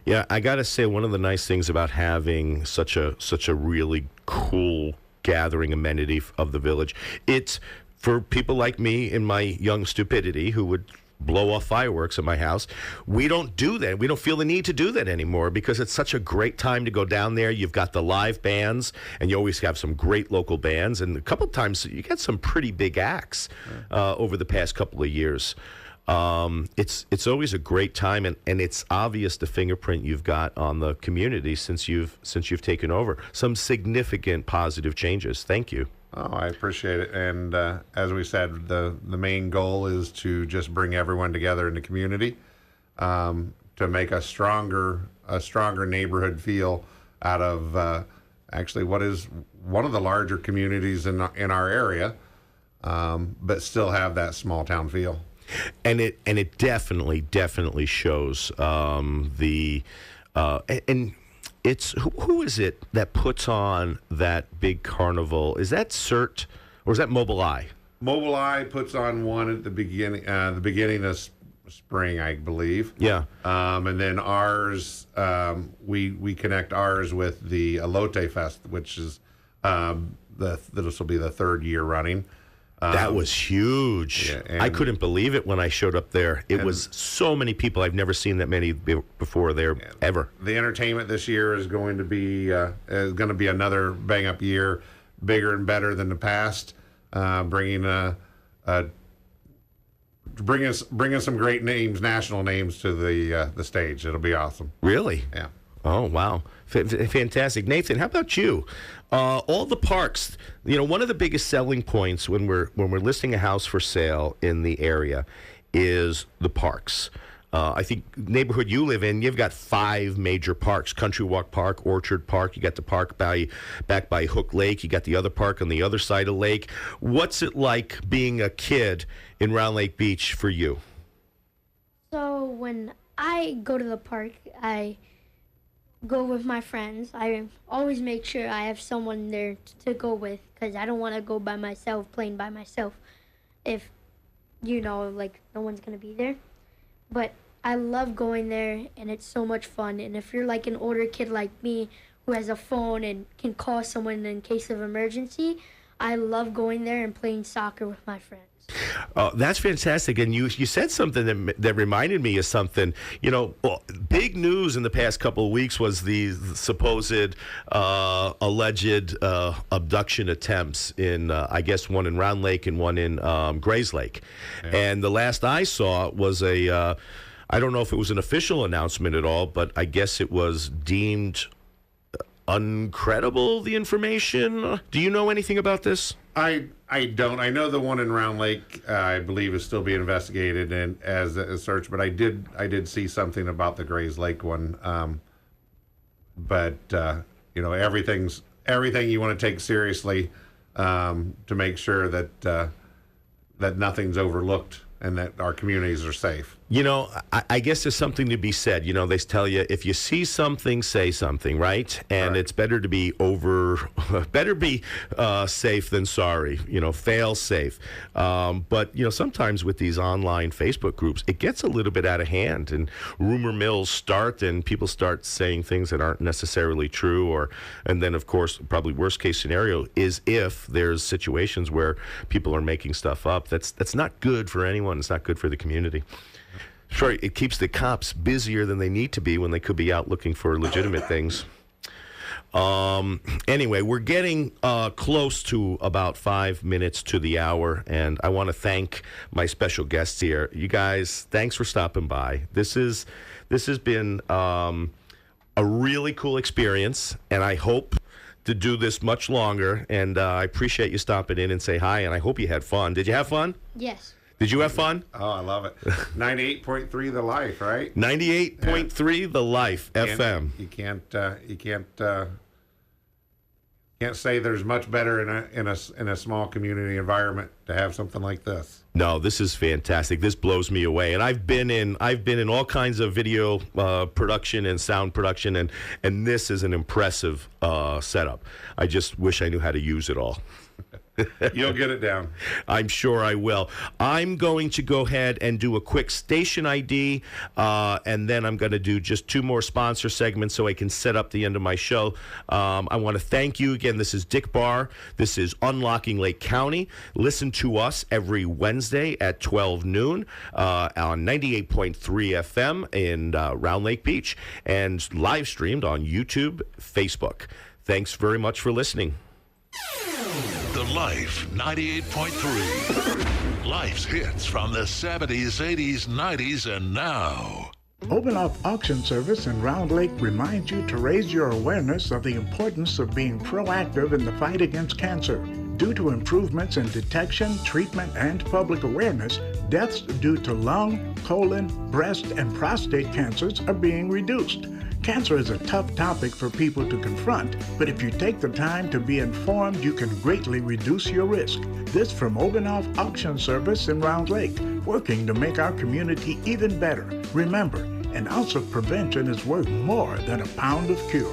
S6: Yeah, I got to say, one of the nice things about having such a really cool gathering amenity of the village, it's for people like me in my young stupidity who would blow off fireworks at my house. We don't do that. We don't feel the need to do that anymore because it's such a great time to go down there. You've got the live bands, and you always have some great local bands. And a couple of times you get some pretty big acts over the past couple of years. It's always a great time, and it's obvious the fingerprint you've got on the community since you've taken over. Some significant positive changes. Thank you.
S9: Oh, I appreciate it. And as we said, the main goal is to just bring everyone together in the community, to make a stronger neighborhood feel out of actually what is one of the larger communities in our area, but still have that small town feel.
S6: And it definitely shows and it's who is it that puts on that big carnival? Is that CERT or is that Mobileye?
S9: Mobileye puts on one at the beginning of spring, I believe.
S6: Yeah.
S9: And then ours, we connect ours with the Elote Fest, which is this will be the third year running.
S6: That was huge.
S9: Yeah,
S6: I couldn't believe it when I showed up there. It was so many people. I've never seen that many before there ever.
S9: The entertainment this year is going to be another bang up year, bigger and better than the past. Bringing some great names, national names to the stage. It'll be awesome.
S6: Really?
S9: Yeah.
S6: Oh, wow. Fantastic. Nathan, how about you? All the parks, one of the biggest selling points when we're listing a house for sale in the area is the parks. I think neighborhood you live in, you've got 5 major parks: Country Walk Park, Orchard Park. You got the park back by Hook Lake. You got the other park on the other side of the lake. What's it like being a kid in Round Lake Beach for you?
S10: So when I go to the park, I go with my friends. I always make sure I have someone there to go with, because I don't want to go by myself, playing by myself, if, no one's going to be there. But I love going there, and it's so much fun. And if you're like an older kid like me who has a phone and can call someone in case of emergency, I love going there and playing soccer with my friends.
S6: That's fantastic. And you said something that reminded me of something. Big news in the past couple of weeks was the supposed alleged abduction attempts in, I guess, one in Round Lake and one in Grays Lake. Yeah. And the last I saw was I don't know if it was an official announcement at all, but I guess it was deemed uncredible, the information. Do you know anything about this?
S9: I don't. I know the one in Round Lake, I believe, is still being investigated and as a search. But I did see something about the Grays Lake one. But everything you want to take seriously, to make sure that nothing's overlooked and that our communities are safe.
S6: I guess there's something to be said. They tell you, if you see something, say something, right? And It's better to be safe than sorry, fail safe. But, sometimes with these online Facebook groups, it gets a little bit out of hand, and rumor mills start and people start saying things that aren't necessarily true. And then, of course, probably worst case scenario is if there's situations where people are making stuff up. That's not good for anyone. It's not good for the community. Sure, it keeps the cops busier than they need to be when they could be out looking for legitimate things. Anyway, we're getting close to about 5 minutes to the hour, and I want to thank my special guests here. You guys, thanks for stopping by. This has been a really cool experience, and I hope to do this much longer. And I appreciate you stopping in and say hi, and I hope you had fun. Did you have fun?
S10: Yes.
S6: Did you have fun?
S9: Oh, I love it. 98.3 The Life, right?
S6: 98.3 The Life FM.
S9: You can't say there's much better in a small community environment to have something like this.
S6: No, this is fantastic. This blows me away. And I've been in all kinds of video production and sound production, and this is an impressive setup. I just wish I knew how to use it all.
S9: You'll get it down.
S6: I'm sure I will. I'm going to go ahead and do a quick station ID, and then I'm going to do just 2 more sponsor segments so I can set up the end of my show. I want to thank you again. This is Dick Barr. This is Unlocking Lake County. Listen to us every Wednesday at 12 noon on 98.3 FM in Round Lake Beach, and live streamed on YouTube, Facebook. Thanks very much for listening.
S5: The Life 98.3. Life's hits from the 70s, 80s, 90s, and now.
S7: Open-Up Auction Service in Round Lake reminds you to raise your awareness of the importance of being proactive in the fight against cancer. Due to improvements in detection, treatment, and public awareness, deaths due to lung, colon, breast, and prostate cancers are being reduced. Cancer is a tough topic for people to confront, but if you take the time to be informed, you can greatly reduce your risk. This from Open-Up Auction Service in Round Lake, working to make our community even better. Remember, an ounce of prevention is worth more than a pound of cure.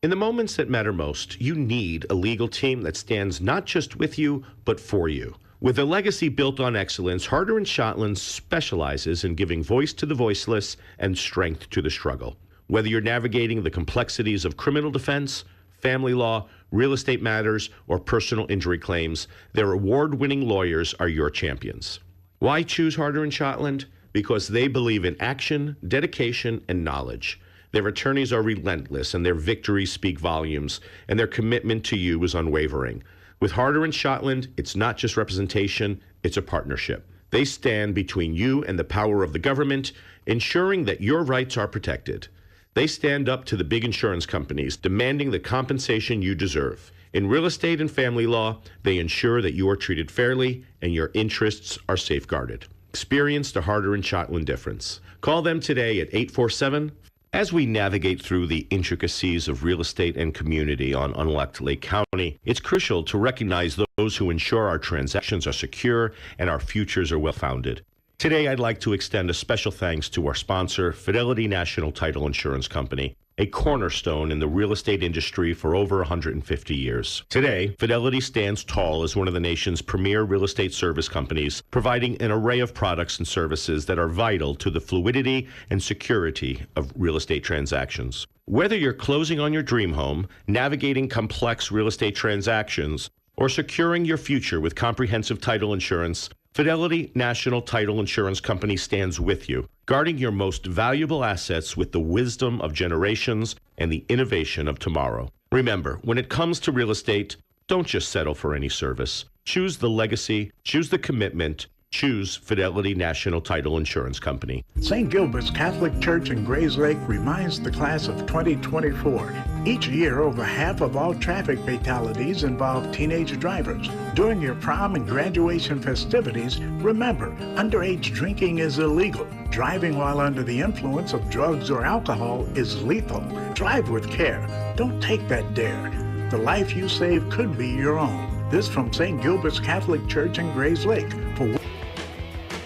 S6: In the moments that matter most, you need a legal team that stands not just with you, but for you. With a legacy built on excellence, Harder & Shotland specializes in giving voice to the voiceless and strength to the struggle. Whether you're navigating the complexities of criminal defense, family law, real estate matters, or personal injury claims, their award-winning lawyers are your champions. Why choose Harder & Shotland? Because they believe in action, dedication, and knowledge. Their attorneys are relentless, and their victories speak volumes, and their commitment to you is unwavering. With Harder & Shotland, it's not just representation, it's a partnership. They stand between you and the power of the government, ensuring that your rights are protected. They stand up to the big insurance companies, demanding the compensation you deserve. In real estate and family law, they ensure that you are treated fairly and your interests are safeguarded. Experience the Harder & Shotland difference. Call them today at 847. As we navigate through the intricacies of real estate and community on unlocked Lake County, it's crucial to recognize those who ensure our transactions are secure and our futures are well-founded. Today, I'd like to extend a special thanks to our sponsor, Fidelity National Title Insurance Company, a cornerstone in the real estate industry for over 150 years. Today, Fidelity stands tall as one of the nation's premier real estate service companies, providing an array of products and services that are vital to the fluidity and security of real estate transactions. Whether you're closing on your dream home, navigating complex real estate transactions, or securing your future with comprehensive title insurance, Fidelity National Title Insurance Company stands with you, guarding your most valuable assets with the wisdom of generations and the innovation of tomorrow. Remember, when it comes to real estate, don't just settle for any service. Choose the legacy, choose the commitment, choose Fidelity National Title Insurance Company.
S7: St. Gilbert's Catholic Church in Grays Lake reminds the class of 2024. Each year, over half of all traffic fatalities involve teenage drivers. During your prom and graduation festivities, remember, underage drinking is illegal. Driving while under the influence of drugs or alcohol is lethal. Drive with care. Don't take that dare. The life you save could be your own. This from St. Gilbert's Catholic Church in Grays Lake. For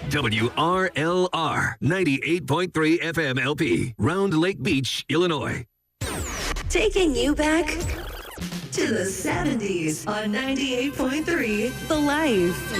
S2: WRLR 98.3 FM LP, Round Lake Beach, Illinois.
S3: Taking you back to the 70s on 98.3 The Life.